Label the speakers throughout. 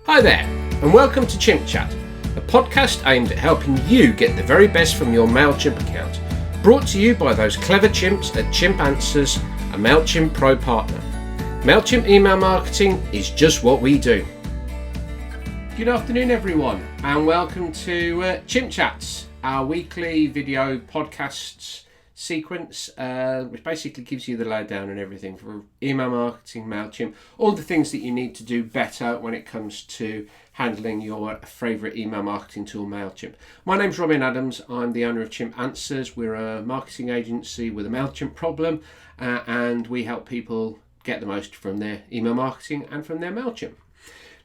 Speaker 1: Hi there, and welcome to Chimp Chat, a podcast aimed at helping you get the very best from your MailChimp account. Brought to you by those clever chimps at Chimp Answers, a MailChimp Pro partner. MailChimp email marketing is just what we do. Good afternoon, everyone, and welcome to Chimp Chats, our weekly video podcasts sequence, which basically gives you the lowdown on everything for email marketing, MailChimp, all the things that you need to do better when it comes to handling your favourite email marketing tool, MailChimp. My name's Robin Adams. I'm the owner of Chimp Answers. We're a marketing agency with a MailChimp problem, and we help people get the most from their email marketing and from their MailChimp.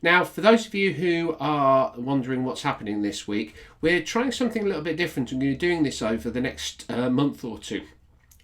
Speaker 1: Now, for those of you who are wondering what's happening this week, we're trying something a little bit different, and we're doing this over the next month or two.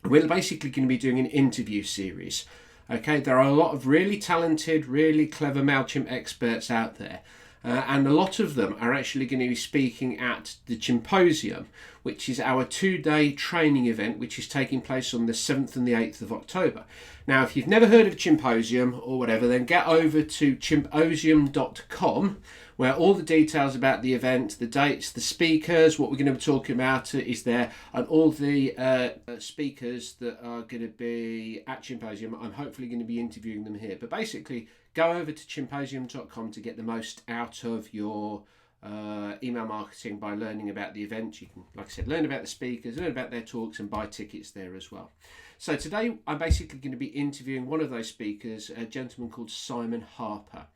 Speaker 1: We're basically going to be doing an interview series. Okay, there are a lot of really talented, really clever MailChimp experts out there, and a lot of them are actually going to be speaking at the Chimposium, which is our 2-day training event, which is taking place on the 7th and the 8th of October. Now, if you've never heard of Chimposium or whatever, then get over to chimposium.com, where all the details about the event, the dates, the speakers, what we're going to be talking about is there, and all the speakers that are going to be at Chimposium. I'm hopefully going to be interviewing them here. But basically, go over to chimposium.com to get the most out of your email marketing by learning about the event. You can, like I said, learn about the speakers, learn about their talks, and buy tickets there as well. So today I'm basically going to be interviewing one of those speakers, a gentleman called Simon Harper.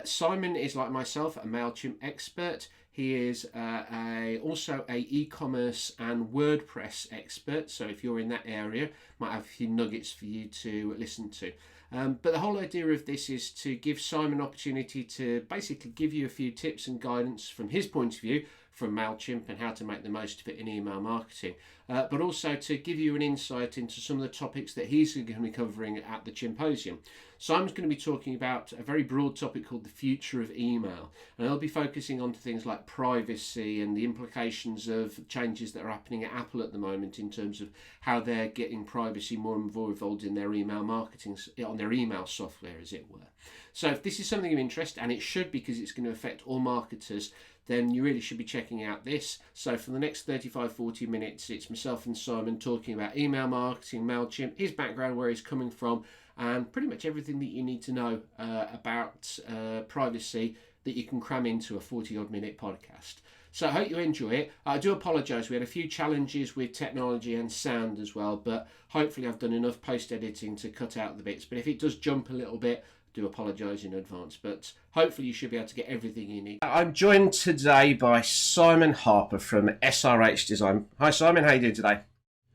Speaker 1: Simon is, like myself, a MailChimp expert. He is also a e-commerce and WordPress expert. So if you're in that area, might have a few nuggets for you to listen to. But the whole idea of this is to give Simon an opportunity to basically give you a few tips and guidance from his point of view from MailChimp and how to make the most of it in email marketing, but also to give you an insight into some of the topics that he's going to be covering at the Chimposium. Simon's going to be talking about a very broad topic called the future of email, and he'll be focusing on things like privacy and the implications of changes that are happening at Apple at the moment in terms of how they're getting privacy more and more involved in their email marketing, on their email software, as it were. So if this is something of interest, and it should because it's going to affect all marketers, then you really should be checking out this. So for the next 35-40 minutes, it's myself and Simon talking about email marketing, MailChimp, his background, where he's coming from, and pretty much everything that you need to know about privacy that you can cram into a 40-odd minute podcast. So I hope you enjoy it. I do apologise, we had a few challenges with technology and sound as well, but hopefully I've done enough post-editing to cut out the bits. But if it does jump a little bit, do apologise in advance, but hopefully you should be able to get everything you need. I'm joined today by Simon Harper from SRH Design. Hi Simon, how are you doing today?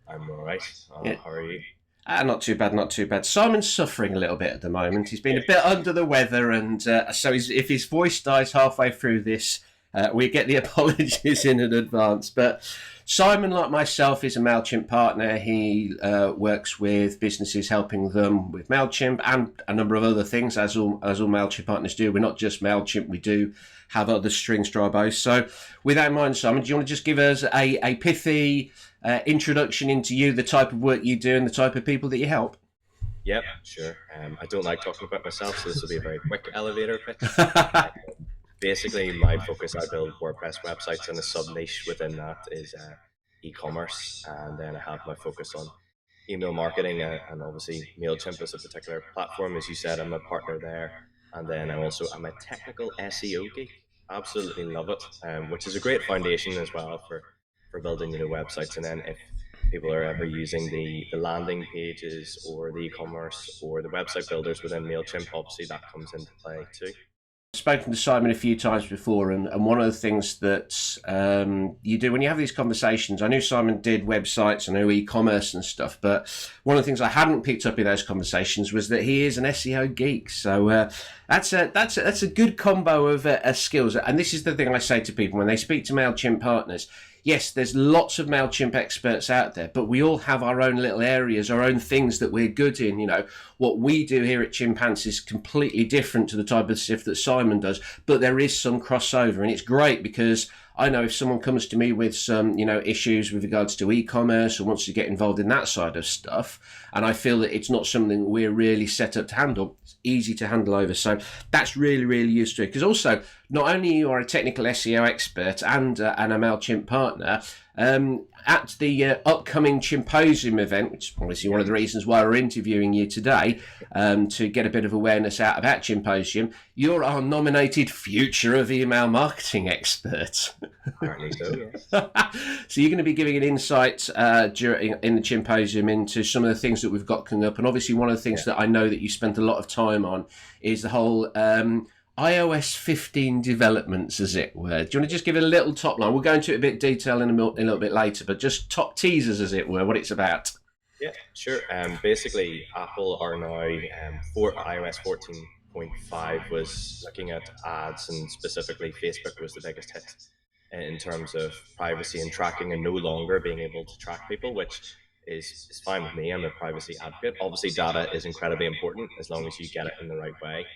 Speaker 2: I'm alright.
Speaker 1: Yeah.
Speaker 2: How are you?
Speaker 1: Not too bad, not too bad. Simon's suffering a little bit at the moment. He's been a bit under the weather, and so if his voice dies halfway through this, we get the apologies in advance. But Simon, like myself, is a MailChimp partner. He works with businesses, helping them with MailChimp and a number of other things, as all MailChimp partners do. We're not just MailChimp, we do have other strings to our bow. So with that in mind, Simon, do you want to just give us a pithy introduction into you, the type of work you do and the type of people that you help?
Speaker 2: Yep, sure. I don't like talking about myself, so this will be a very quick elevator pitch. Basically, my focus, I build WordPress websites, and a sub-niche within that is e-commerce, and then I have my focus on email marketing, and obviously MailChimp is a particular platform. As you said, I'm a partner there, and then I'm a technical SEO geek. Absolutely love it, which is a great foundation as well for building websites. And then if people are ever using the landing pages or the e-commerce or the website builders within MailChimp, obviously that comes into play too.
Speaker 1: I've spoken to Simon a few times before, and one of the things that you do when you have these conversations, I knew Simon did websites, I know e-commerce and stuff, but one of the things I hadn't picked up in those conversations was that he is an SEO geek. So that's a good combo of skills. And this is the thing I say to people when they speak to MailChimp partners. Yes, there's lots of MailChimp experts out there, but we all have our own little areas, our own things that we're good in. What we do here at Chimp Answers is completely different to the type of stuff that Simon does, but there is some crossover, and it's great because I know if someone comes to me with some, issues with regards to e-commerce or wants to get involved in that side of stuff, and I feel that it's not something we're really set up to handle, it's easy to handle over. So that's really, really useful, because also not only you are a technical SEO expert and a MailChimp partner, at the upcoming Chimposium event, which is obviously one of the reasons why we're interviewing you today, to get a bit of awareness out about Chimposium, you're our nominated Future of Email Marketing expert.
Speaker 2: Apparently so, yes.
Speaker 1: So you're going to be giving an insight in the Chimposium into some of the things that we've got coming up. And obviously one of the things that I know that you spent a lot of time on is the whole iOS 15 developments, as it were. Do you want to just give it a little top line? We'll go into it a bit detail in a little bit later, but just top teasers, as it were, what it's about.
Speaker 2: Yeah, sure. Basically, Apple are now for iOS 14.5 was looking at ads, and specifically Facebook was the biggest hit in terms of privacy and tracking, and no longer being able to track people, which is fine with me. I'm a privacy advocate. Obviously, data is incredibly important as long as you get it in the right way.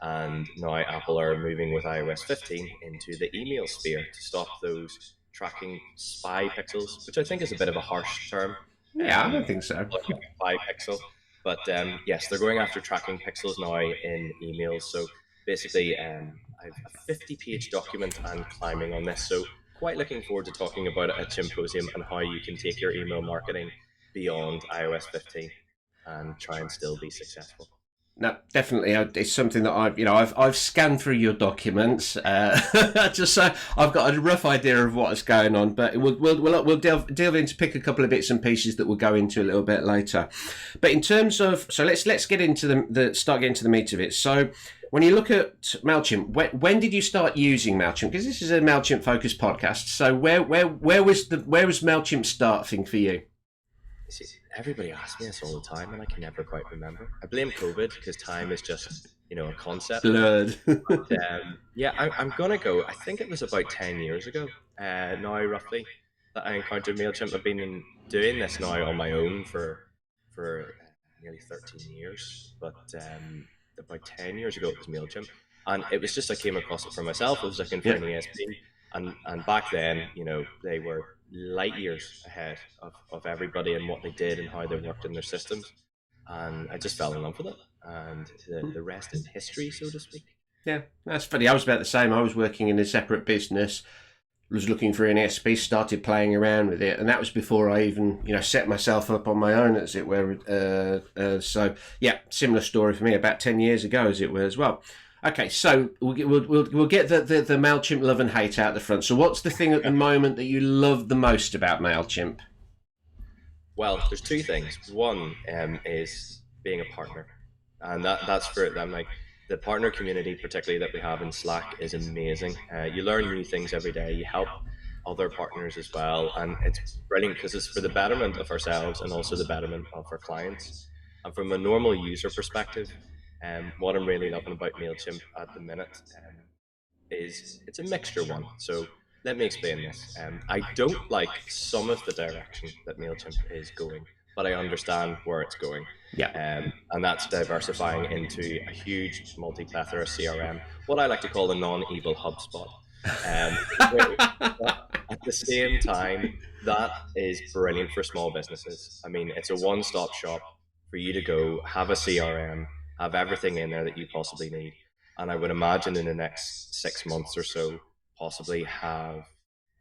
Speaker 2: And now Apple are moving with iOS 15 into the email sphere to stop those tracking spy pixels, which I think is a bit of a harsh term.
Speaker 1: Yeah, I don't think so.
Speaker 2: Spy pixel. But yes, they're going after tracking pixels now in emails. So basically, I have a 50-page document and climbing on this. So quite looking forward to talking about it at Chimposium and how you can take your email marketing beyond iOS 15 and try and still be successful.
Speaker 1: No, definitely. It's something that I've scanned through your documents, just so I've got a rough idea of what's going on. But we'll delve into pick a couple of bits and pieces that we'll go into a little bit later. But in terms of, so let's get into start getting to the meat of it. So when you look at MailChimp, when did you start using MailChimp? Because this is a MailChimp focused podcast. So where was MailChimp starting for you?
Speaker 2: See, everybody asks me this all the time, and I can never quite remember. I blame COVID because time is just, a concept.
Speaker 1: Blurred.
Speaker 2: But, I'm gonna go. I think it was about 10 years ago, now roughly, that I encountered MailChimp. I've been doing this now on my own for nearly 13 years, but about 10 years ago it was MailChimp, and it was just I came across it for myself. I was looking for an ESP, and back then, they were light years ahead of everybody and what they did and how they worked in their systems, and I just fell in love with it, and the rest is history, so to speak.
Speaker 1: Yeah, that's funny. I was about the same. I was working in a separate business, was looking for an ESP, started playing around with it, and that was before I even set myself up on my own, as it were. So yeah, similar story for me about 10 years ago, as it were, as well. Okay, so we'll get the MailChimp love and hate out the front. So what's the thing at the moment that you love the most about MailChimp?
Speaker 2: Well, there's two things. One is being a partner, and that's for them. Like the partner community, particularly that we have in Slack, is amazing. You learn new things every day. You help other partners as well, and it's brilliant because it's for the betterment of ourselves and also the betterment of our clients. And from a normal user perspective, what I'm really loving about MailChimp at the minute is it's a mixture one. So let me explain this. I don't like some of the direction that MailChimp is going, but I understand where it's going.
Speaker 1: Yeah.
Speaker 2: And that's diversifying into a huge multi-plethora CRM, what I like to call the non-evil HubSpot. At the same time, that is brilliant for small businesses. I mean, it's a one-stop shop for you to go, have a CRM, have everything in there that you possibly need. And I would imagine in the next 6 months or so, possibly have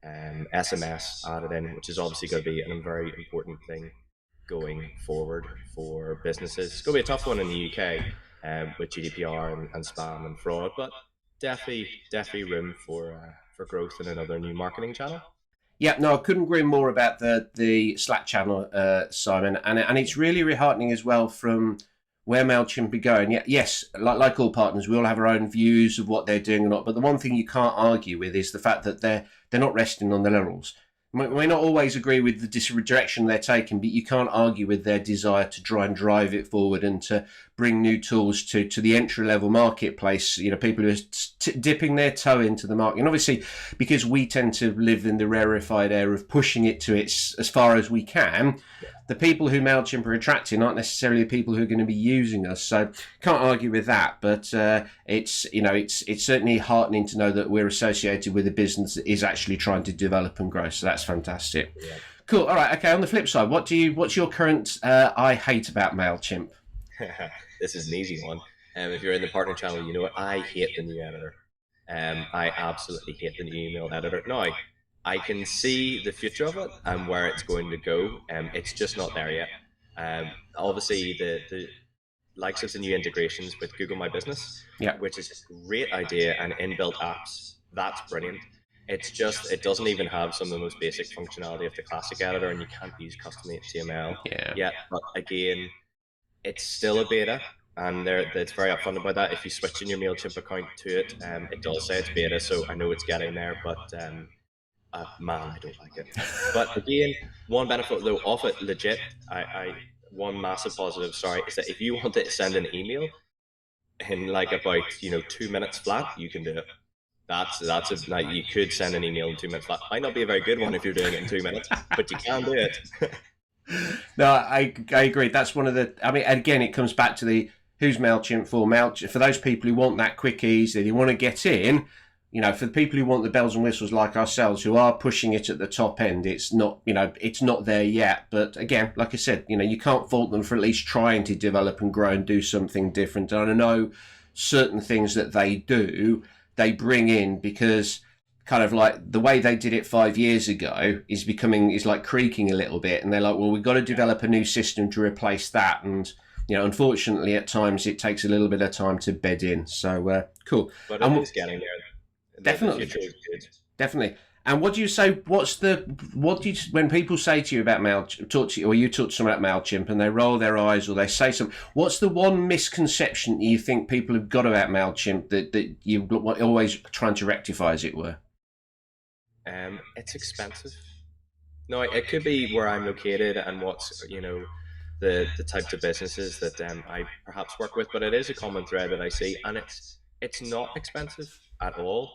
Speaker 2: SMS added in, which is obviously going to be a very important thing going forward for businesses. It's going to be a tough one in the UK with GDPR and spam and fraud, but definitely room for growth in another new marketing channel.
Speaker 1: Yeah, no, I couldn't agree more about the Slack channel, Simon, and it's really heartening as well from where MailChimp are going. Yeah, yes, like all partners, we all have our own views of what they're doing or not, but the one thing you can't argue with is the fact that they're not resting on their laurels. We may not always agree with the direction they're taking, but you can't argue with their desire to try and drive it forward and to bring new tools to the entry level marketplace. People who are dipping their toe into the market, and obviously because we tend to live in the rarefied air of pushing it to its as far as we can. The people who MailChimp are attracting aren't necessarily the people who are going to be using us, so can't argue with that. But it's certainly heartening to know that we're associated with a business that is actually trying to develop and grow. So that's fantastic.
Speaker 2: Yeah.
Speaker 1: Cool. All right. Okay. On the flip side, what's your current I hate about MailChimp?
Speaker 2: This is an easy one. If you're in the partner channel, you know what? I hate the new editor. I absolutely hate the new email editor. Now, I can see the future of it and where it's going to go. It's just not there yet. Obviously, the likes of the new integrations with Google My Business,
Speaker 1: Yeah.
Speaker 2: which is a great idea, and inbuilt apps, that's brilliant. It's just, it doesn't even have some of the most basic functionality of the classic editor, and you can't use custom HTML yet. But again, it's still a beta, and it's very upfront about that. If you switch in your MailChimp account to it, it does say it's beta, so I know it's getting there, but man, I don't like it. But again, one benefit though of it, legit, one massive positive, is that if you want to send an email in like about 2 minutes flat, you can do it. Like, you could send an email in 2 minutes flat. Might not be a very good one if you're doing it in 2 minutes, but you can do it.
Speaker 1: No, I agree. That's one of the. I mean, again, it comes back to the who's MailChimp for. MailChimp for those people who want that quick ease, that you want to get in. For the people who want the bells and whistles like ourselves, who are pushing it at the top end, it's not, it's not there yet. But again, like I said, you can't fault them for at least trying to develop and grow and do something different. And I know certain things that they do, they bring in because kind of like the way they did it 5 years ago is like creaking a little bit. And they're like, well, we've got to develop a new system to replace that. And, unfortunately, at times it takes a little bit of time to bed in. So, cool.
Speaker 2: But it is getting there.
Speaker 1: Definitely. Definitely. And what do you say? When people say to you about MailChimp, or you talk to someone about MailChimp and they roll their eyes or they say something, what's the one misconception you think people have got about MailChimp that you're always trying to rectify, as it were?
Speaker 2: It's expensive. No, it could be where I'm located and what's, the types of businesses that I perhaps work with, but it is a common thread that I see, and it's not expensive at all.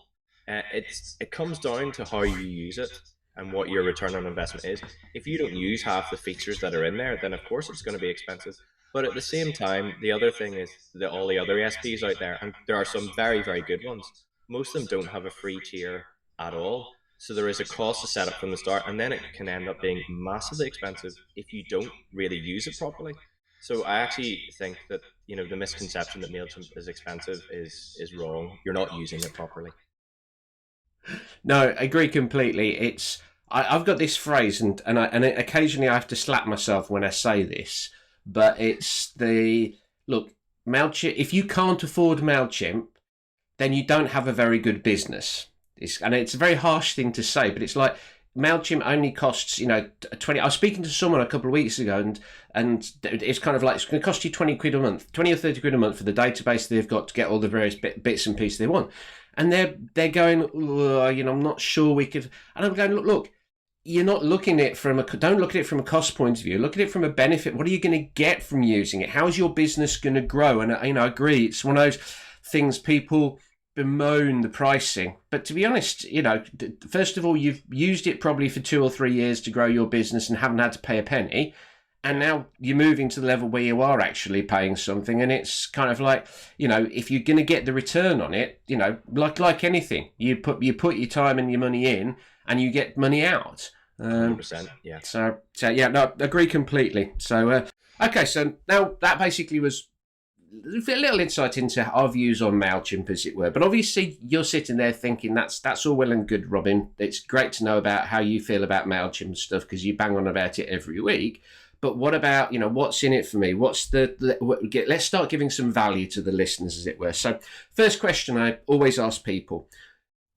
Speaker 2: It comes down to how you use it and what your return on investment is. If you don't use half the features that are in there, then of course it's going to be expensive. But at the same time, the other thing is that all the other ESPs out there, and there are some very, very good ones, most of them don't have a free tier at all. So there is a cost to set up from the start, and then it can end up being massively expensive if you don't really use it properly. So I actually think that the misconception that MailChimp is expensive is wrong. You're not using it properly.
Speaker 1: No, I agree completely. I've got this phrase, and occasionally I have to slap myself when I say this, but it's look, MailChimp. If you can't afford MailChimp, then you don't have a very good business. And it's a very harsh thing to say, but it's like MailChimp only costs 20. I was speaking to someone a couple of weeks ago, and it's kind of like it's going to cost you 20 quid a month, 20 or 30 quid a month for the database they've got to get all the various bits and pieces they want. And they're going, I'm not sure we could. And I'm going, look, you're not looking at it don't look at it from a cost point of view. Look at it from a benefit. What are you going to get from using it? How is your business going to grow? And I agree, it's one of those things people bemoan the pricing, but to be honest, first of all, you've used it probably for 2 or 3 years to grow your business and haven't had to pay a penny. And now you're moving to the level where you are actually paying something, and it's kind of like, if you're going to get the return on it, like anything, you put your time and your money in, and you get money out.
Speaker 2: 100%, yeah.
Speaker 1: So yeah, no, agree completely. So okay, so now that basically was a little insight into our views on MailChimp, as it were. But obviously, you're sitting there thinking that's all well and good, Robin. It's great to know about how you feel about MailChimp stuff because you bang on about it every week. But what about, what's in it for me? Let's start giving some value to the listeners, as it were. So first question I always ask people,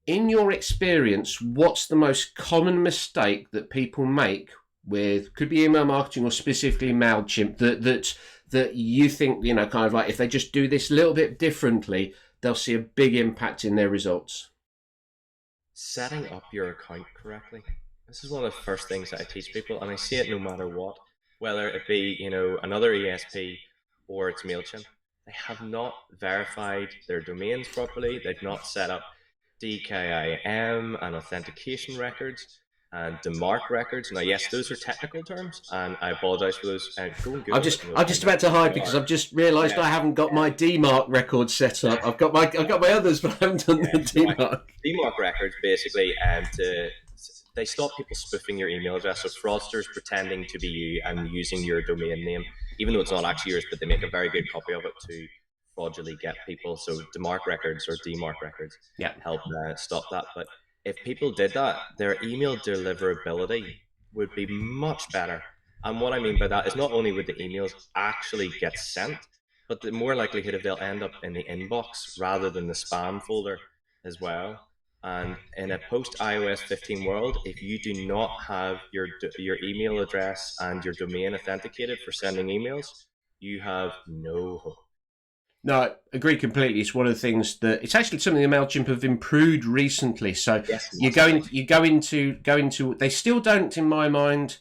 Speaker 1: in your experience, what's the most common mistake that people make with, could be email marketing or specifically MailChimp, that you think, kind of like if they just do this a little bit differently, they'll see a big impact in their results?
Speaker 2: Setting up your account correctly. This is one of the first things that I teach people, and I see it no matter what. Whether it be, another ESP or it's MailChimp, they have not verified their domains properly. They've not set up DKIM and authentication records and DMARC records. Now, yes, those are technical terms, and I apologize for those. Go and
Speaker 1: I'm
Speaker 2: Google it,
Speaker 1: just
Speaker 2: and you'll
Speaker 1: I'm
Speaker 2: find
Speaker 1: just
Speaker 2: out
Speaker 1: about to
Speaker 2: what
Speaker 1: hide
Speaker 2: they
Speaker 1: because
Speaker 2: are.
Speaker 1: I've just realised I haven't got my DMARC record set up. I've got my others, but I haven't done the DMARC.
Speaker 2: DMARC records basically they stop people spoofing your email address, so fraudsters pretending to be you and using your domain name, even though it's not actually yours, but they make a very good copy of it to fraudulently get people. So DMARC records or DMARC records help stop that. But if people did that, their email deliverability would be much better. And what I mean by that is not only would the emails actually get sent, but the more likelihood of they'll end up in the inbox rather than the spam folder as well. And in a post iOS 15 world, if you do not have your email address and your domain authenticated for sending emails, you have no hope.
Speaker 1: No, I agree completely. It's one of the things that it's actually something that MailChimp have improved recently. So
Speaker 2: yes,
Speaker 1: you go into they still don't, in my mind,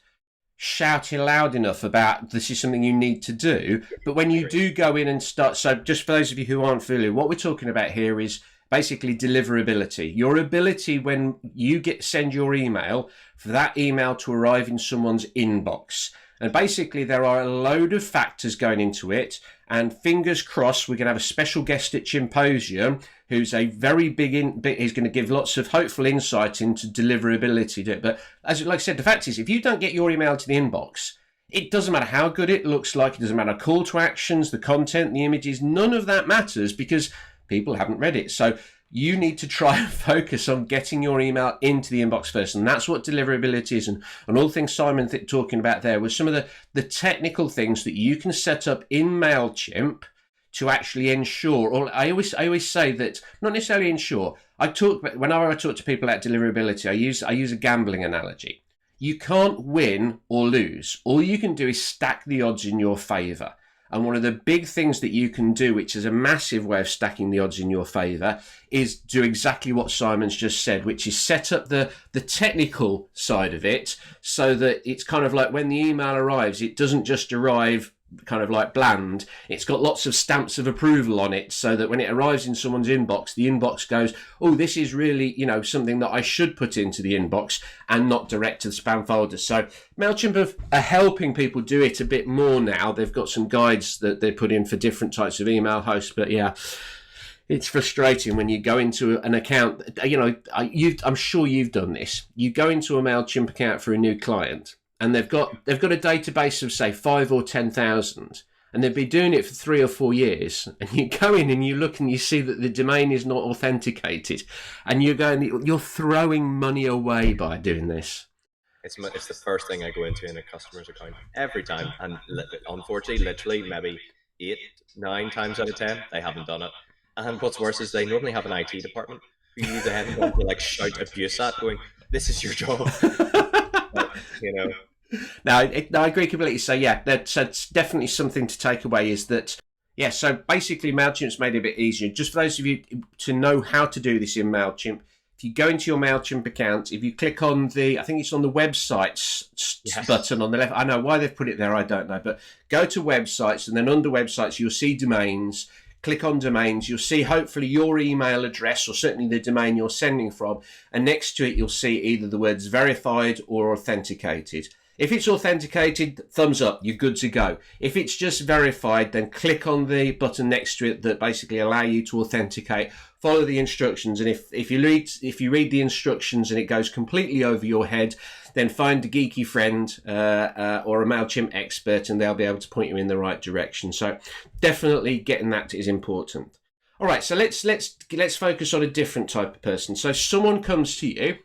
Speaker 1: shout loud enough about this is something you need to do. But when you do go in and start, so just for those of you who aren't familiar, what we're talking about here is basically deliverability. Your ability when you send your email for that email to arrive in someone's inbox. And basically there are a load of factors going into it. And fingers crossed, we're going to have a special guest at Chimposium who's a very he's going to give lots of hopeful insight into deliverability. But like I said, the fact is, if you don't get your email to the inbox, it doesn't matter how good it looks like. It doesn't matter call to actions, the content, the images. None of that matters because people haven't read it. So you need to try and focus on getting your email into the inbox first. And that's what deliverability is. And all the things Simon talking about there was some of the technical things that you can set up in MailChimp to actually ensure, or I always say that, not necessarily ensure, whenever I talk to people about deliverability, I use a gambling analogy. You can't win or lose. All you can do is stack the odds in your favor. And one of the big things that you can do, which is a massive way of stacking the odds in your favour, is do exactly what Simon's just said, which is set up the technical side of it so that it's kind of like when the email arrives, it doesn't just arrive kind of like bland. It's got lots of stamps of approval on it so that when it arrives in someone's inbox, the inbox goes, oh, this is really, something that I should put into the inbox and not direct to the spam folder. So MailChimp are helping people do it a bit more now. They've got some guides that they put in for different types of email hosts, but yeah, it's frustrating when you go into an account, I'm sure you've done this. You go into a MailChimp account for a new client, and they've got a database of say 5 or 10,000, and they've been doing it for 3 or 4 years. And you go in and you look and you see that the domain is not authenticated, and you're throwing money away by doing this.
Speaker 2: It's the first thing I go into in a customer's account every time, and unfortunately, literally maybe 8, 9 times out of 10, they haven't done it. And what's worse is they normally have an IT department who you then want to shout abuse at, going, "This is your job." But,
Speaker 1: No, I agree completely. So yeah, that's definitely something to take away is that, yeah, so basically MailChimp's made it a bit easier. Just for those of you to know how to do this in MailChimp, if you go into your MailChimp account, if you click on I think it's on the websites button on the left. I know why they've put it there, I don't know, but go to websites, and then under websites, you'll see domains. Click on domains, you'll see hopefully your email address or certainly the domain you're sending from, and next to it you'll see either the words verified or authenticated. If it's authenticated, thumbs up, you're good to go. If it's just verified, then click on the button next to it that basically allow you to authenticate. Follow the instructions, and if you read the instructions and it goes completely over your head, then find a geeky friend or a MailChimp expert, and they'll be able to point you in the right direction. So definitely getting that is important. All right, so let's focus on a different type of person. So someone comes to you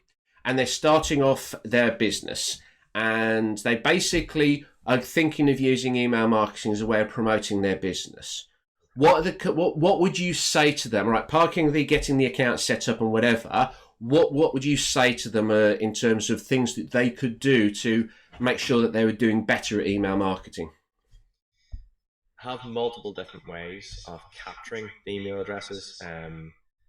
Speaker 1: and they're starting off their business, and they basically are thinking of using email marketing as a way of promoting their business. What would you say to them? All right, parking getting the account set up and whatever. What would you say to them in terms of things that they could do to make sure that they were doing better at email marketing?
Speaker 2: Have multiple different ways of capturing the email addresses,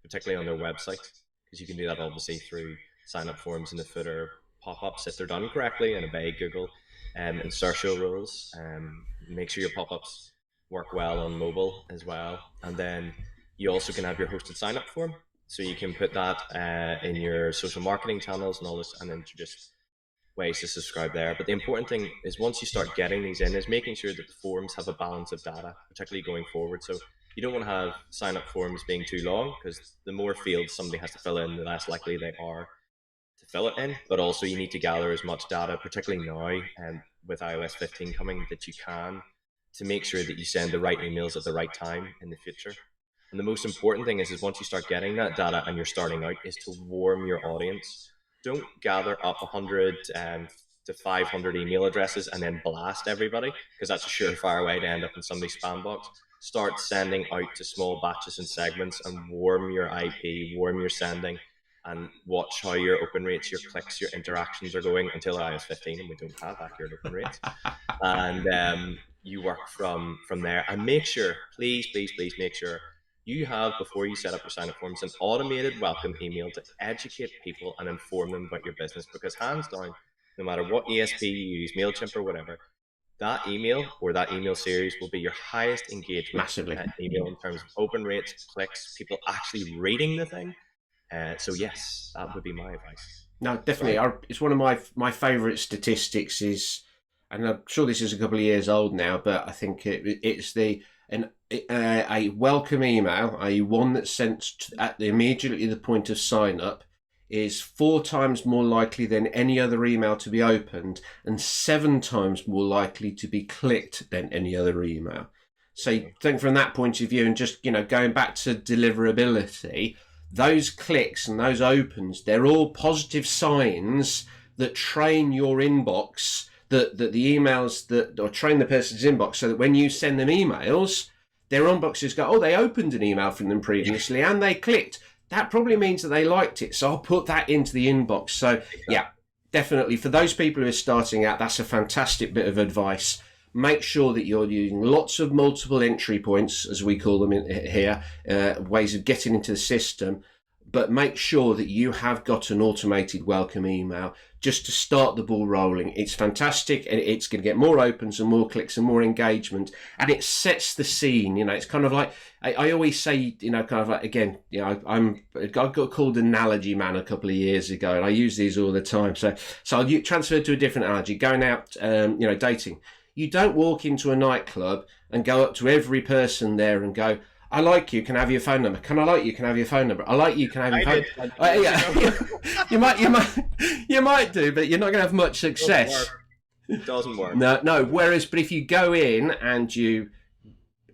Speaker 2: particularly on their website, because you can do that obviously through sign-up forms in the footer, pop-ups if they're done correctly, and obey Google insertion rules. Make sure your pop-ups work well on mobile as well. And then you also can have your hosted sign up form. So you can put that in your social marketing channels and all this, and then just ways to subscribe there. But the important thing is once you start getting these in, is making sure that the forms have a balance of data, particularly going forward. So you don't want to have sign up forms being too long, because the more fields somebody has to fill in, the less likely they are to fill it in. But also you need to gather as much data, particularly now and with iOS 15 coming, that you can, to make sure that you send the right emails at the right time in the future. And the most important thing is once you start getting that data and you're starting out, is to warm your audience. Don't gather up 100 to 500 email addresses and then blast everybody, because that's a surefire way to end up in somebody's spam box. Start sending out to small batches and segments, and warm your IP, warm your sending, and watch how your open rates, your clicks, your interactions are going until iOS 15, and we don't have accurate open rates. And you work from there, and make sure, please, please, please make sure you have, before you set up your sign up forms, an automated welcome email to educate people and inform them about your business. Because hands down, no matter what ESP you use, MailChimp or whatever, that email or that email series will be your highest engagement
Speaker 1: Massively.
Speaker 2: email in terms of open rates, clicks, people actually reading the thing. So yes, that would be my advice.
Speaker 1: No, definitely. It's one of my favourite statistics is, and I'm sure this is a couple of years old now, but I think it's a welcome email, one that's sent at immediately the point of sign up, is 4 times more likely than any other email to be opened, and 7 times more likely to be clicked than any other email. So you think from that point of view, and just going back to deliverability, those clicks and those opens, they're all positive signs that train your inbox, that the emails that, or train the person's inbox, so that when you send them emails, their inboxes go, oh, they opened an email from them previously and they clicked. That probably means that they liked it. So I'll put that into the inbox. So yeah, definitely for those people who are starting out, that's a fantastic bit of advice. Make sure that you're using lots of multiple entry points, as we call them here, ways of getting into the system. But make sure that you have got an automated welcome email just to start the ball rolling. It's fantastic, and it's going to get more opens and more clicks and more engagement, and it sets the scene. It's kind of like I always say, kind of like, again, I got called analogy man a couple of years ago, and I use these all the time. So I'll transfer to a different analogy. Going out, dating. You don't walk into a nightclub and go up to every person there and go, I like you, can I have your phone number? Can I like you, can I have your phone number? I like you, can I have your phone number? Yeah. you might do, but you're not going to have much success.
Speaker 2: It doesn't work.
Speaker 1: No. Whereas, but if you go in and you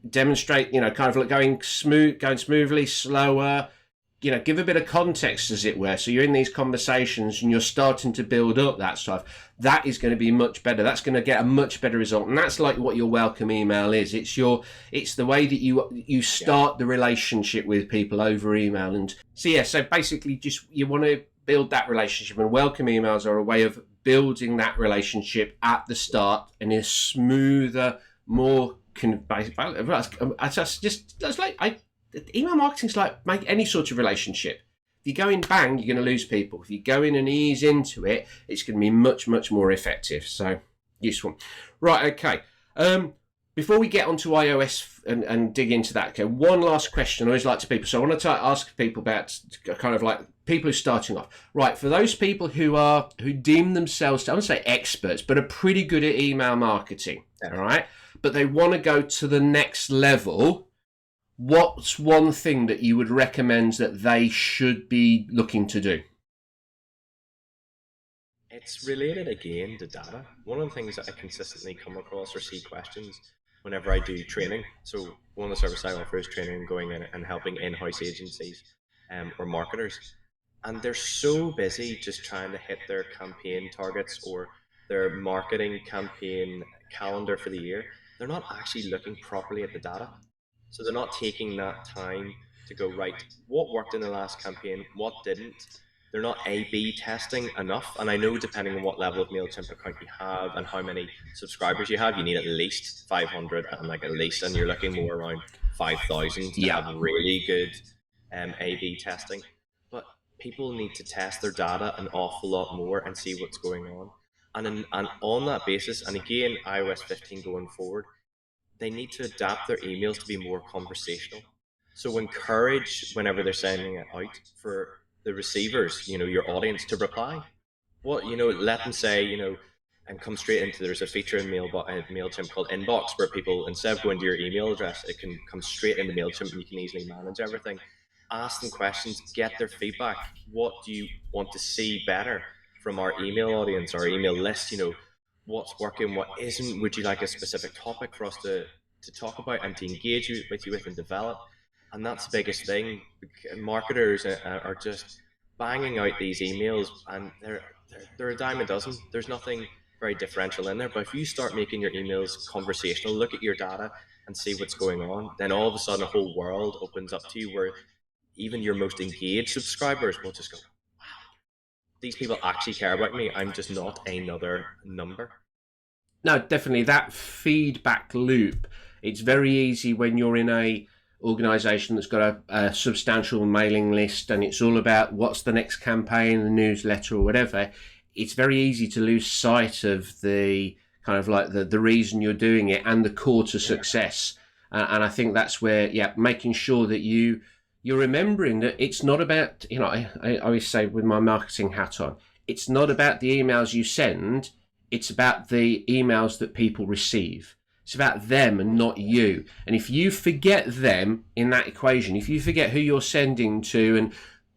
Speaker 1: demonstrate, kind of like going smoothly, slower, give a bit of context, as it were. So you're in these conversations and you're starting to build up that stuff. That is going to be much better. That's going to get a much better result. And that's like what your welcome email is. It's the way that you start the relationship with people over email. And so basically just, you want to build that relationship, and welcome emails are a way of building that relationship at the start in a smoother, more email marketing's like make any sort of relationship. If you go in bang, you're going to lose people. If you go in and ease into it, it's going to be much, much more effective. So, useful. Right, okay. Before we get onto iOS and dig into that, okay, one last question I always like to people. So I want to ask people about kind of like people who are starting off. Right, for those people who deem themselves, I wouldn't say experts, but are pretty good at email marketing, all right? But they want to go to the next level. What's one thing that you would recommend that they should be looking to do?
Speaker 2: It's related again to data. One of the things that I consistently come across or see questions whenever I do training. So one of the services I offer is training, going in and helping in-house agencies or marketers. And they're so busy just trying to hit their campaign targets or their marketing campaign calendar for the year. They're not actually looking properly at the data. So they're not taking that time to go, right, what worked in the last campaign, what didn't. They're not A/B testing enough. And I know depending on what level of MailChimp account you have and how many subscribers you have, you need at least 500 and you're looking more around 5,000 to have really good A/B testing. But people need to test their data an awful lot more and see what's going on. And on that basis, and again, iOS 15 going forward, they need to adapt their emails to be more conversational. So encourage whenever they're sending it out for the receivers, your audience to reply. Let them say, and come straight into, there's a feature in MailChimp called Inbox, where people, instead of going to your email address, it can come straight into MailChimp and you can easily manage everything. Ask them questions, get their feedback. What do you want to see better from our email audience, our email list? What's working, what isn't? Would you like a specific topic for us to talk about and to engage with you with and develop? And that's the biggest thing. Marketers are just banging out these emails, and they're a dime a dozen. There's nothing very differential in there. But if you start making your emails conversational, look at your data and see what's going on, then all of a sudden a whole world opens up to you where even your most engaged subscribers will just go, wow, these people actually care about me. I'm just not another number.
Speaker 1: No, definitely that feedback loop. It's very easy when you're in a organisation that's got a substantial mailing list and it's all about what's the next campaign, the newsletter or whatever. It's very easy to lose sight of the kind of like the reason you're doing it and the core to success. And I think that's where, making sure that you're remembering that it's not about, I always say with my marketing hat on, it's not about the emails you send, it's about the emails that people receive. It's about them and not you. And if you forget them in that equation, if you forget who you're sending to and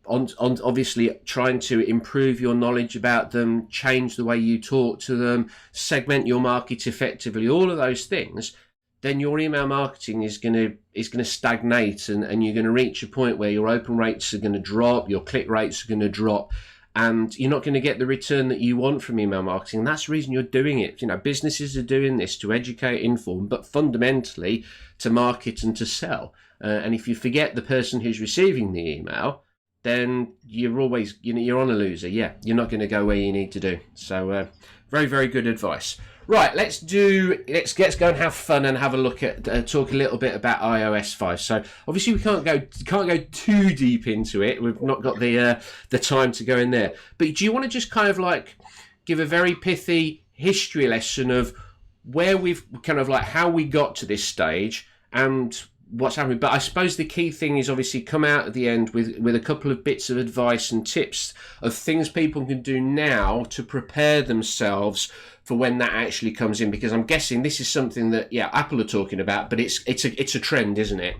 Speaker 1: on obviously trying to improve your knowledge about them, change the way you talk to them, segment your market effectively, all of those things, then your email marketing is going to stagnate and you're going to reach a point where your open rates are going to drop, your click rates are going to drop, and you're not going to get the return that you want from email marketing. And that's the reason you're doing it. Businesses are doing this to educate, inform, but fundamentally to market and to sell. And if you forget the person who's receiving the email, then you're always, you're on a loser. Yeah, you're not going to go where you need to do. So very, very good advice. Right, let's go and have fun and have a look at talk a little bit about iOS 5. So obviously we can't go too deep into it. We've not got the time to go in there. But do you want to just kind of like give a very pithy history lesson of where we've kind of like how we got to this stage and what's happening? But I suppose the key thing is obviously come out at the end with a couple of bits of advice and tips of things people can do now to prepare themselves for when that actually comes in, because I'm guessing this is something that Apple are talking about, but it's a trend, isn't it?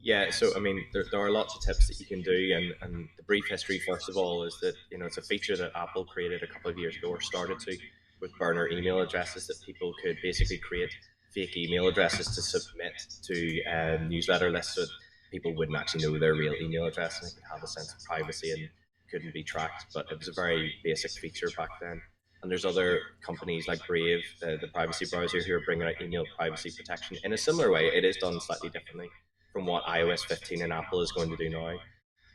Speaker 2: Yeah, so I mean, there are lots of tips that you can do, and the brief history first of all is that it's a feature that Apple created a couple of years ago, or started to, with burner email addresses, that people could basically create fake email addresses to submit to newsletter lists, so that people wouldn't actually know their real email address and they could have a sense of privacy and couldn't be tracked. But it was a very basic feature back then. And there's other companies like Brave, the privacy browser, who are bringing out email privacy protection in a similar way. It is done slightly differently from what iOS 15 and Apple is going to do now.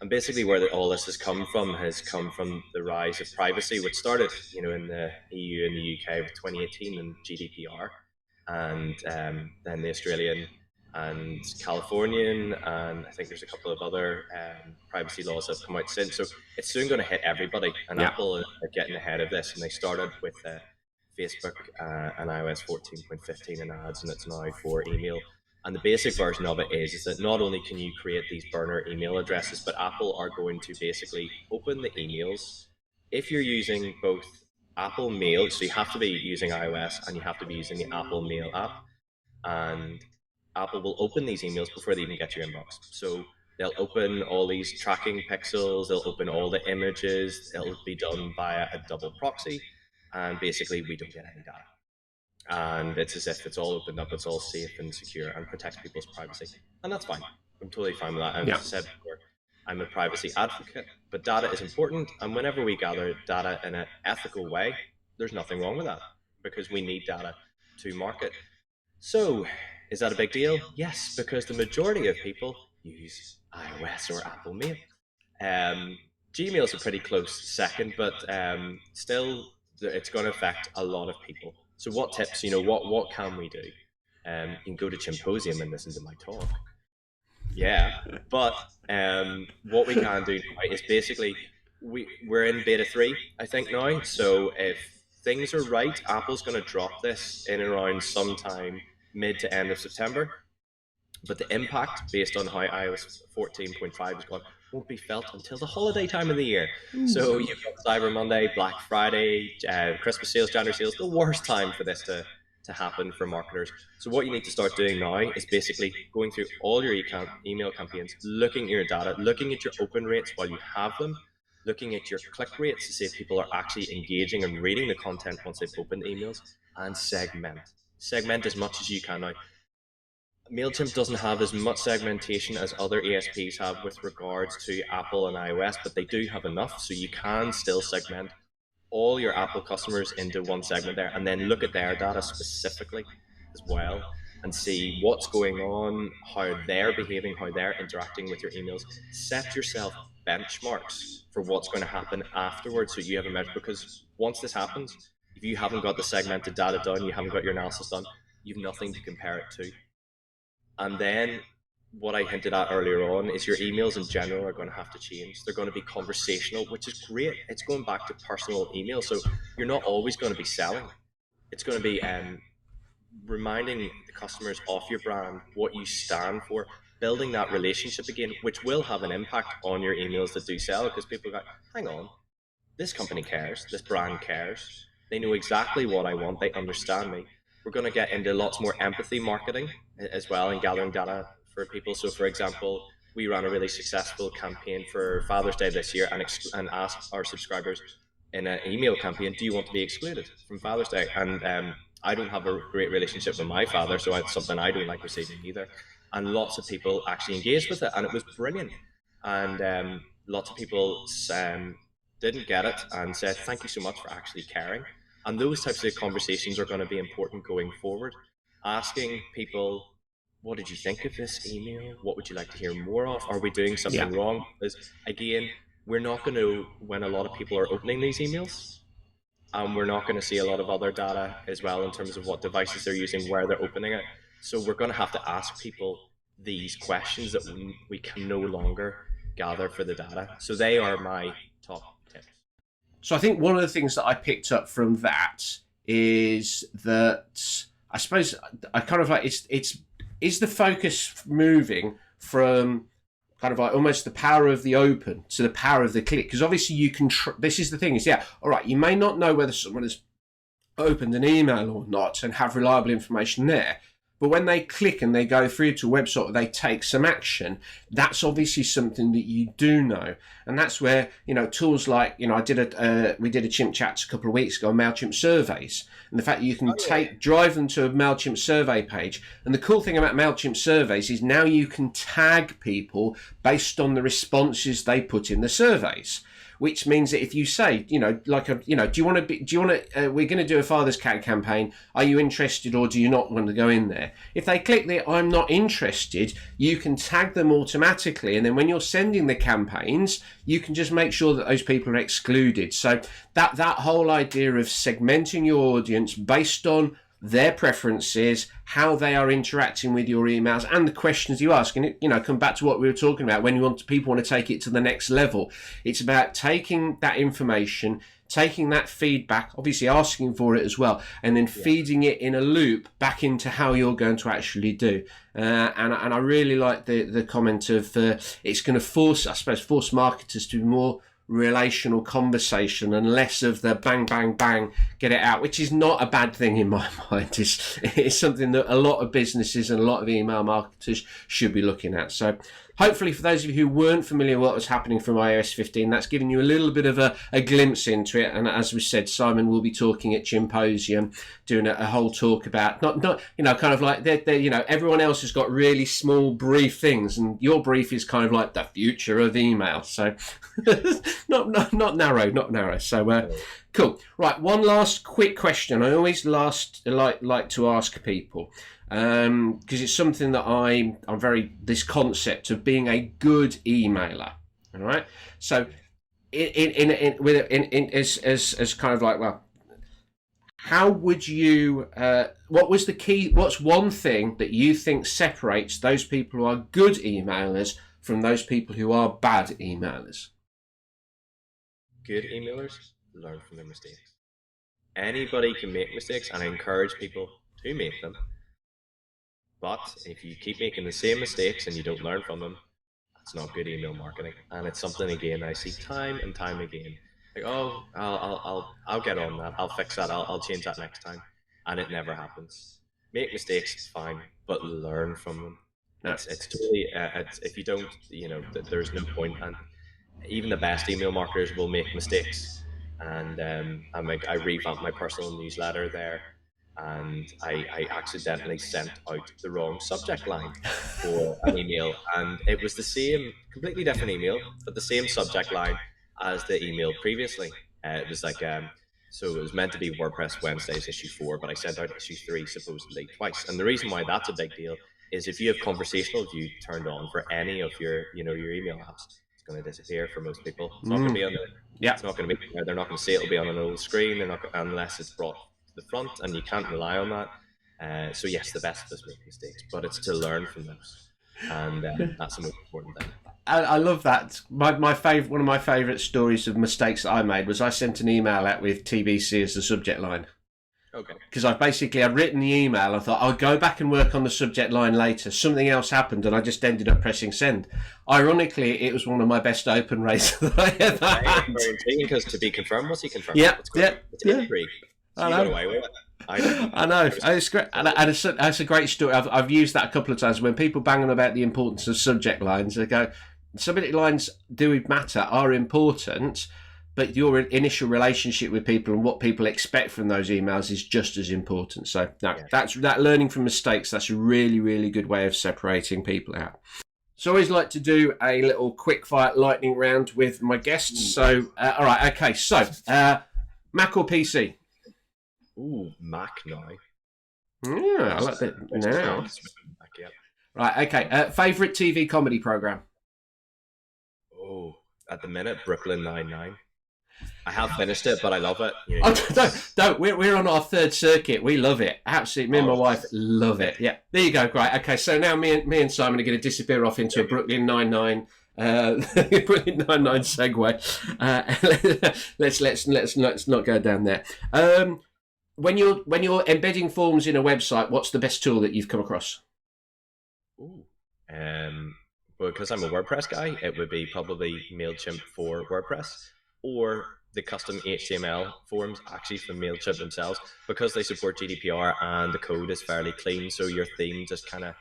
Speaker 2: And basically, where all this has come from the rise of privacy, which started, in the EU and the UK with 2018 and GDPR, and then the Australian and Californian, and I think there's a couple of other privacy laws that have come out since. So it's soon going to hit everybody, and Apple are getting ahead of this, and they started with Facebook and iOS 14.15 and ads, and it's now for email. And the basic version of it is that not only can you create these burner email addresses, but Apple are going to basically open the emails. If you're using both Apple Mail, so you have to be using iOS and you have to be using the Apple Mail app, and Apple will open these emails before they even get to your inbox. So they'll open all these tracking pixels, they'll open all the images, it'll be done via a double proxy, and basically we don't get any data. And it's as if it's all opened up, it's all safe and secure and protects people's privacy. And that's fine. I'm totally fine with that. And as I said before, I'm a privacy advocate, but data is important. And whenever we gather data in an ethical way, there's nothing wrong with that, because we need data to market. So, is that a big deal? Yes, because the majority of people use iOS or Apple Mail. Gmail's a pretty close second, but still, it's going to affect a lot of people. So, what tips? What can we do? You can go to Chimposium and listen to my talk. Yeah, but what we can do now is basically we're in beta 3, I think now. So if things are right, Apple's going to drop this in around sometime mid to end of September. But the impact, based on how iOS 14.5 is gone, won't be felt until the holiday time of the year. So you've got Cyber Monday, Black Friday, Christmas sales, January sales, the worst time for this to happen for marketers. So what you need to start doing now is basically going through all your email campaigns, looking at your data, looking at your open rates while you have them, looking at your click rates to see if people are actually engaging and reading the content once they've opened emails, and segment as much as you can now. MailChimp doesn't have as much segmentation as other ASPs have with regards to Apple and iOS, but they do have enough. So you can still segment all your Apple customers into one segment there, and then look at their data specifically as well and see what's going on, how they're behaving, how they're interacting with your emails. Set yourself benchmarks for what's going to happen afterwards so you have a measure, because once this happens, if you haven't got the segmented data done, you haven't got your analysis done, you've nothing to compare it to. And then what I hinted at earlier on is your emails in general are going to have to change. They're going to be conversational, which is great. It's going back to personal email. So you're not always going to be selling. It's going to be reminding the customers of your brand, what you stand for, building that relationship again, which will have an impact on your emails that do sell, because people go, hang on, this company cares, this brand cares. They know exactly what I want. They understand me. We're going to get into lots more empathy marketing as well, and gathering data for people. So, for example, we ran a really successful campaign for Father's Day this year, and asked our subscribers in an email campaign, do you want to be excluded from Father's Day? And I don't have a great relationship with my father, so it's something I don't like receiving either. And lots of people actually engaged with it, and it was brilliant. And lots of people didn't get it and said, thank you so much for actually caring. And those types of conversations are going to be important going forward. Asking people, what did you think of this email? What would you like to hear more of? Are we doing something wrong? Because again, we're not going to, when a lot of people are opening these emails, and we're not going to see a lot of other data as well in terms of what devices they're using, where they're opening it. So we're going to have to ask people these questions that we can no longer gather for the data. So they are my top tips.
Speaker 1: So I think one of the things that I picked up from that is that I suppose I kind of like is the focus moving from kind of like almost the power of the open to the power of the click, because obviously you can this is the thing is, yeah, all right, you may not know whether someone has opened an email or not and have reliable information there, but when they click and they go through to a website or they take some action, that's obviously something that you do know. And that's where, tools like, we did a Chimp Chat a couple of weeks ago on MailChimp surveys. And the fact that you can drive them to a MailChimp survey page. And the cool thing about MailChimp surveys is now you can tag people based on the responses they put in the surveys. Which means that if you say, do you want to we're going to do a Father's Cat campaign. Are you interested or do you not want to go in there? If they click the I'm not interested, you can tag them automatically. And then when you're sending the campaigns, you can just make sure that those people are excluded. So that whole idea of segmenting your audience based on their preferences, how they are interacting with your emails, and the questions you ask. And come back to what we were talking about when people want to take it to the next level. It's about taking that information, taking that feedback, obviously asking for it as well, and then feeding it in a loop back into how you're going to actually do. And I really like the comment of it's going to force marketers to be more relational conversation and less of the bang bang bang get it out, which is not a bad thing in my mind. It's something that a lot of businesses and a lot of email marketers should be looking at. So hopefully for those of you who weren't familiar with what was happening from iOS 15, that's given you a little bit of a glimpse into it. And as we said, Simon will be talking at Chimposium, doing a whole talk about not kind of like everyone else has got really small brief things, and your brief is kind of like the future of email. So not narrow. So cool. Right, one last quick question. I always like to ask people, because it's something that I'm very, this concept of being a good emailer. All right. So as kind of like, well, how would you? What was the key? What's one thing that you think separates those people who are good emailers from those people who are bad emailers?
Speaker 2: Good emailers learn from their mistakes. Anybody can make mistakes, and I encourage people to make them. But if you keep making the same mistakes and you don't learn from them, that's not good email marketing. And it's something again I see time and time again. Like, oh, I'll get on that. I'll fix that. I'll change that next time, and it never happens. Make mistakes, fine, but learn from them.
Speaker 1: No.
Speaker 2: It's totally if you don't, there's no point. And even the best email marketers will make mistakes. And I revamped my personal newsletter there, and I accidentally sent out the wrong subject line for an email, and it was the same, completely different email, but the same subject line as the email previously. It was like, so it was meant to be WordPress Wednesdays issue 4, but I sent out issue 3 supposedly twice. And the reason why that's a big deal is if you have conversational view turned on for any of your, your email apps, it's going to disappear for most people. It's not going to be on the,
Speaker 1: Yeah.
Speaker 2: it's not going to be, they're not going to see it. It'll be on an old screen. They're not, unless it's brought to the front, and you can't rely on that. So yes, the best of us make mistakes, but it's to learn from those, and that's the most important thing.
Speaker 1: I love that. My favorite, one of my favourite stories of mistakes that I made was I sent an email out with TBC as the subject line.
Speaker 2: Okay.
Speaker 1: Because I'd written the email. I thought I'll go back and work on the subject line later. Something else happened, and I just ended up pressing send. Ironically, it was one of my best open rates that I ever had.
Speaker 2: Very intriguing, because to be confirmed, was he confirmed?
Speaker 1: Yeah.
Speaker 2: So you got away with it.
Speaker 1: I know. It's great. And that's a great story. I've used that a couple of times when people bang on about the importance of subject lines. They go, subject lines do matter, are important, but your initial relationship with people and what people expect from those emails is just as important. So that's that learning from mistakes. That's a really, really good way of separating people out. So I always like to do a little quick fire lightning round with my guests. So, all right, okay. So, Mac or PC?
Speaker 2: Ooh, Mac now.
Speaker 1: Yeah, I like that now.
Speaker 2: Mac, yeah.
Speaker 1: Right, okay. Favorite TV comedy program?
Speaker 2: Oh, at the minute, Brooklyn Nine-Nine. I have finished it, but I love it.
Speaker 1: Don't. We're on our third circuit. We love it. Absolutely. Me and my wife love it. Yeah. There you go. Great. Okay. So now me and Simon are going to disappear off into a Brooklyn Nine-Nine. Brooklyn Nine-Nine segue. Let's not go down there. When you're embedding forms in a website, what's the best tool that you've come across?
Speaker 2: Ooh. Because I'm a WordPress guy, it would be probably MailChimp for WordPress, or the custom HTML forms actually from MailChimp themselves, because they support GDPR and the code is fairly clean, so your theme just kind of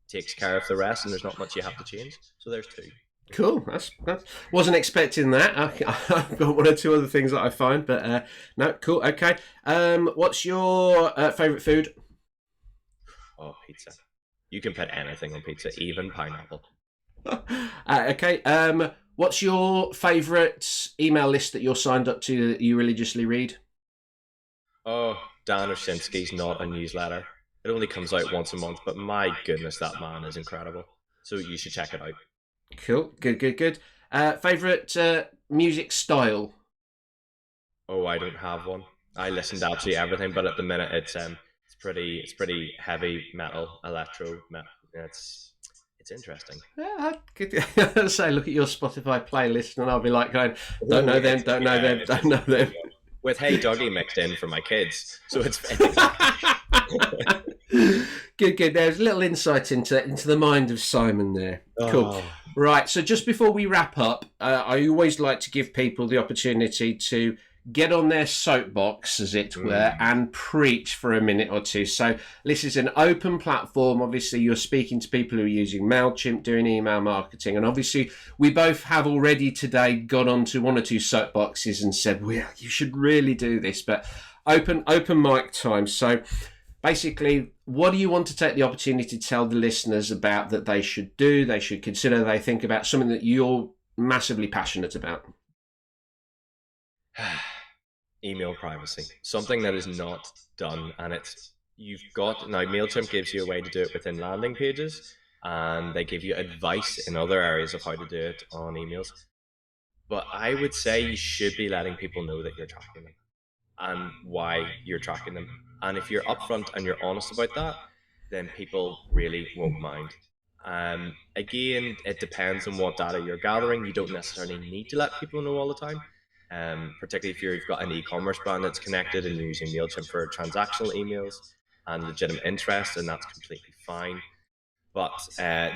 Speaker 2: takes care of the rest and there's not much you have to change. So there's 2.
Speaker 1: Cool. That's wasn't expecting that. I've got 1 or 2 other things that I find, but no, cool. Okay. What's your favourite food?
Speaker 2: Oh, pizza. You can put anything on pizza, even pineapple.
Speaker 1: Okay. What's your favourite email list that you're signed up to that you religiously read?
Speaker 2: Oh, Dan Oshinsky's Not a Newsletter. It only comes out once a month, but my goodness, that man is incredible. So you should check it out.
Speaker 1: Cool. Good. Favourite music style?
Speaker 2: Oh, I don't have one. I listen to absolutely everything, but at the minute it's pretty heavy metal, electro metal. It's interesting.
Speaker 1: Yeah, I could say, look at your Spotify playlist, and I'll be like going, don't know them.
Speaker 2: With Hey Dougie mixed in for my kids, so it's
Speaker 1: good. There's a little insight into the mind of Simon there. Cool.
Speaker 2: Oh.
Speaker 1: Right. So just before we wrap up, I always like to give people the opportunity to get on their soapbox, as it were, and preach for a minute or two. So this is an open platform. Obviously, you're speaking to people who are using MailChimp, doing email marketing. And obviously, we both have already today got onto 1 or 2 soapboxes and said, well, you should really do this. But open mic time. So basically, what do you want to take the opportunity to tell the listeners about that they should do, they should consider, they think about, something that you're massively passionate about?
Speaker 2: Email privacy, something that is not done, and you've got now. MailChimp gives you a way to do it within landing pages, and they give you advice in other areas of how to do it on emails. But I would say you should be letting people know that you're tracking them and why you're tracking them. And if you're upfront and you're honest about that, then people really won't mind. Again, it depends on what data you're gathering. You don't necessarily need to let people know all the time. Particularly if you've got an e-commerce brand that's connected and you're using MailChimp for transactional emails and legitimate interest, and that's completely fine. But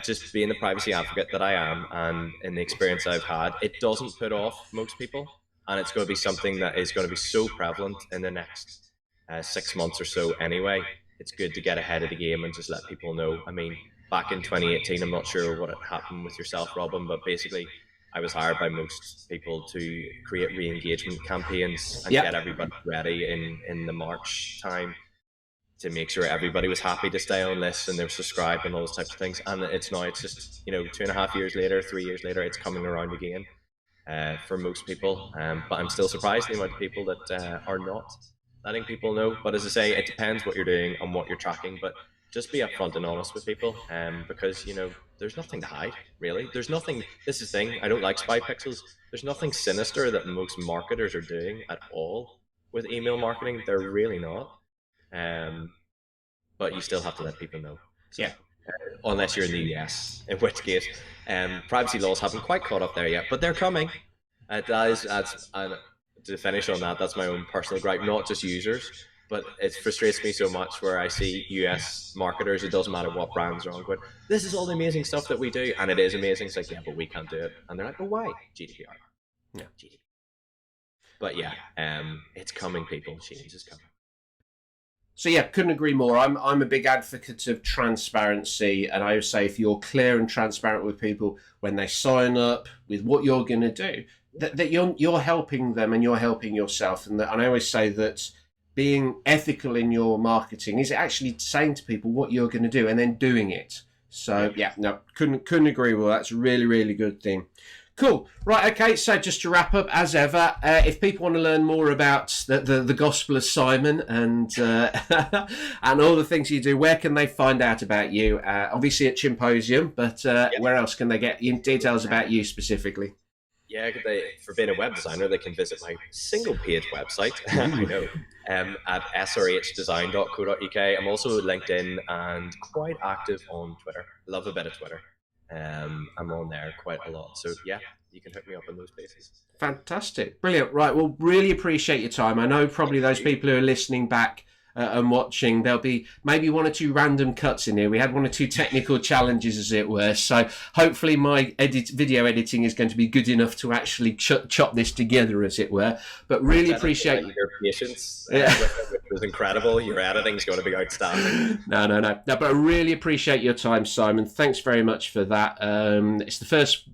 Speaker 2: just being the privacy advocate that I am, and in the experience I've had, it doesn't put off most people. And it's going to be something that is going to be so prevalent in the next 6 months or so anyway. It's good to get ahead of the game and just let people know. I mean, back in 2018, I'm not sure what had happened with yourself, Robin, but basically, I was hired by most people to create re-engagement campaigns and get everybody ready in the March time to make sure everybody was happy to stay on lists and they were subscribed and all those types of things. And it's just 2.5 years later, 3 years later, it's coming around again for most people. But I'm still surprised the amount of people that are not letting people know. But as I say, it depends what you're doing and what you're tracking. But just be upfront and honest with people, because there's nothing to hide, really. There's nothing. This is the thing. I don't like spy pixels. There's nothing sinister that most marketers are doing at all with email marketing. They're really not. But you still have to let people know. So, unless you're in the US, in which case, privacy laws haven't quite caught up there yet, but they're coming. To finish on that, that's my own personal gripe, not just users, but it frustrates me so much where I see US marketers, it doesn't matter what brands are on, going, this is all the amazing stuff that we do, and it is amazing. It's like, yeah, but we can't do it. And they're like, but why? GDPR.
Speaker 1: Yeah.
Speaker 2: GDPR. But yeah, it's coming, people. Change is coming.
Speaker 1: So yeah, couldn't agree more. I'm a big advocate of transparency, and I would say if you're clear and transparent with people when they sign up with what you're going to do, that you're helping them and you're helping yourself. And I always say that being ethical in your marketing is actually saying to people what you're going to do and then doing it. So yeah, no, couldn't agree with that. It's a really, really good thing. Cool. Right, okay, so just to wrap up, as ever, if people want to learn more about the Gospel of Simon and and all the things you do, where can they find out about you? Obviously at Chimposium, but where else can they get details about you specifically?
Speaker 2: Yeah, for being a web designer, they can visit my single-page website, I know, at srhdesign.co.uk. I'm also LinkedIn and quite active on Twitter. Love a bit of Twitter. I'm on there quite a lot. So yeah, you can hook me up in those places.
Speaker 1: Fantastic. Brilliant. Right. Well, really appreciate your time. I know probably those people who are listening back and watching, there'll be maybe one or two random cuts in here. We had one or two technical challenges, as it were. So hopefully my video editing is going to be good enough to actually chop this together, as it were. But really appreciate
Speaker 2: your patience. It was incredible. Your editing is going to be outstanding.
Speaker 1: No. But I really appreciate your time, Simon. Thanks very much for that. It's the first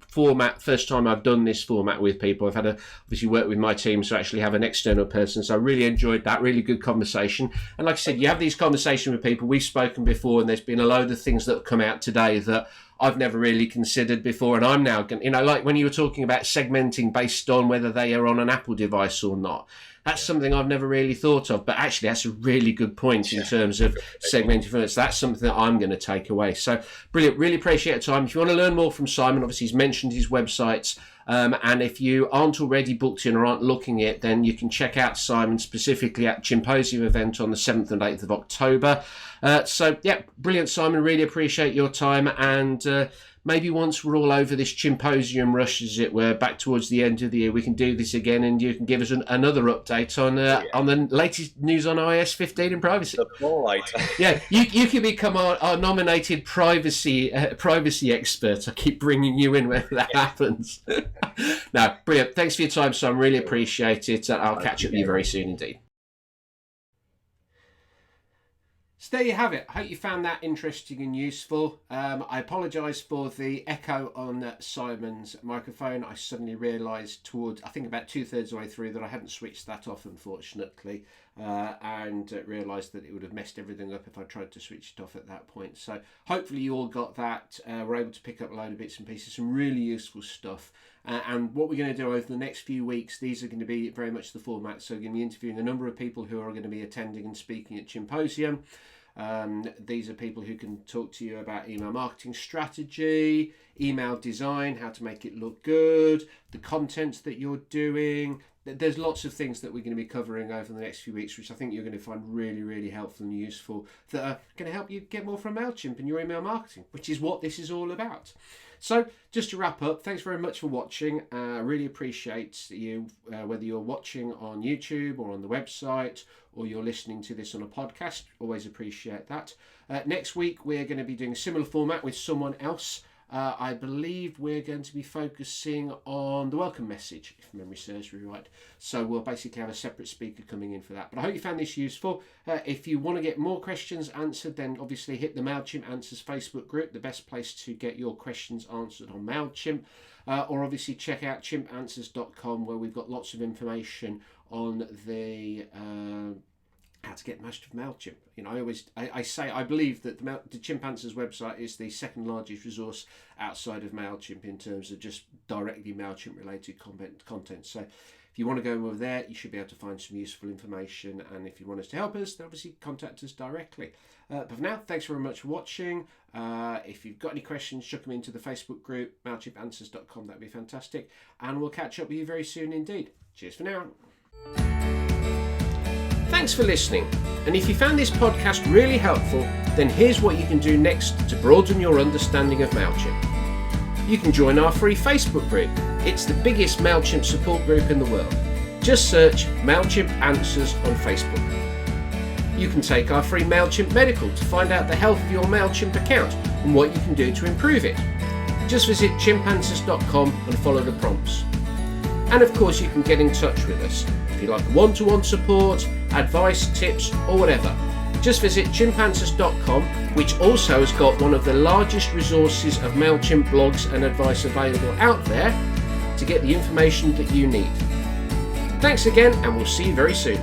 Speaker 1: time I've done this format with people. I've had obviously worked with my team, so actually have an external person. So I really enjoyed that. Really good conversation. And like I said, you have these conversations with people. We've spoken before, and there's been a load of things that have come out today that I've never really considered before. And I'm now going, like when you were talking about segmenting based on whether they are on an Apple device or not. That's something I've never really thought of, but actually that's a really good point in terms of segmenting first. That's something that I'm going to take away. So brilliant. Really appreciate your time. If you want to learn more from Simon, obviously he's mentioned his websites. And if you aren't already booked in or aren't looking at it, then you can check out Simon specifically at Chimposium event on the 7th and 8th of October. So yeah, brilliant, Simon. Really appreciate your time. And maybe once we're all over this Chimposium rush, as it were, back towards the end of the year, we can do this again, and you can give us another update on the latest news on iOS 15 and privacy. Yeah, you can become our nominated privacy expert. I keep bringing you in whenever that happens. No, brilliant. Thanks for your time, Simon. Really appreciate it. I'll catch up with you very soon indeed. So there you have it. I hope you found that interesting and useful. I apologise for the echo on Simon's microphone. I suddenly realised I think about 2/3 of the way through, that I hadn't switched that off, unfortunately, and realised that it would have messed everything up if I tried to switch it off at that point. So hopefully you all got that. We're able to pick up a load of bits and pieces, some really useful stuff. And what we're going to do over the next few weeks, these are going to be very much the format. So we're going to be interviewing a number of people who are going to be attending and speaking at Chimposium. These are people who can talk to you about email marketing strategy, email design, how to make it look good, the content that you're doing. There's lots of things that we're going to be covering over the next few weeks, which I think you're going to find really, really helpful and useful, that are going to help you get more from MailChimp and your email marketing, which is what this is all about. So just to wrap up, thanks very much for watching. I really appreciate you, whether you're watching on YouTube or on the website, or you're listening to this on a podcast. Always appreciate that. Next week, we're going to be doing a similar format with someone else. I believe we're going to be focusing on the welcome message, if memory serves me right. So we'll basically have a separate speaker coming in for that. But I hope you found this useful. If you want to get more questions answered, then obviously hit the MailChimp Answers Facebook group, the best place to get your questions answered on MailChimp. Or obviously check out chimpanswers.com, where we've got lots of information on the how to get most of MailChimp. You know, I believe that the Chimp Answers website is the second largest resource outside of MailChimp in terms of just directly MailChimp related content. So if you want to go over there, you should be able to find some useful information. And if you want us to help us, then obviously contact us directly. But for now, thanks very much for watching. If you've got any questions, chuck them into the Facebook group, mailchimpanswers.com. That'd be fantastic. And we'll catch up with you very soon indeed. Cheers for now. Thanks for listening, and if you found this podcast really helpful, then here's what you can do next to broaden your understanding of MailChimp. You can join our free Facebook group. It's the biggest MailChimp support group in the world. Just search MailChimp Answers on Facebook. You can take our free MailChimp Medical to find out the health of your MailChimp account and what you can do to improve it. Just visit chimpanswers.com and follow the prompts. And of course, you can get in touch with us. If you like one-to-one support, advice, tips, or whatever, just visit chimpanswers.com, which also has got one of the largest resources of MailChimp blogs and advice available out there to get the information that you need. Thanks again, and we'll see you very soon.